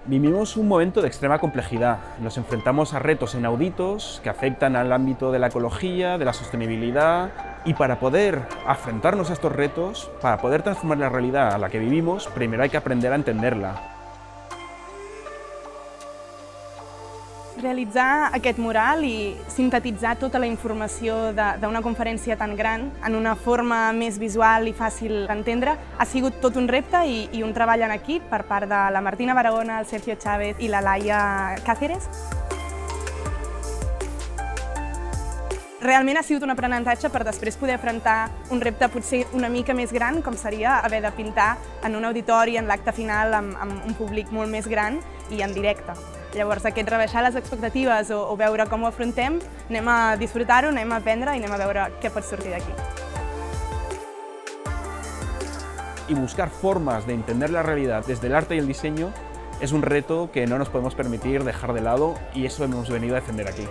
Vivimos un momento de extrema complejidad. Nos enfrentamos a retos inauditos que afectan al ámbito de la ecología, de la sostenibilidad, y para poder afrontarnos a estos retos, para poder transformar la realidad a la que vivimos, primero hay que aprender a entenderla. Realitzar aquest mural i sintetitzar tota la informació d'una conferència tan gran en una forma més visual i fàcil d'entendre ha sigut tot un repte i un treball en equip per part de la Martina Barahona, el Sergio Chávez i la Laia Cáceres. Realment ha sigut un aprenentatge per després poder afrontar un repte potser una mica més gran, com seria haver de pintar en un auditori en l'acte final amb un públic molt més gran i en directe. Llavors, aquest rebaixar les expectatives o veure com ho afrontem, anem a disfrutar-ho, anem a aprendre i anem a veure què pot sortir d'aquí. Y buscar formas de entender la realidad desde el arte y el diseño es un reto que no nos podemos permitir dejar de lado y eso hemos venido a defender aquí.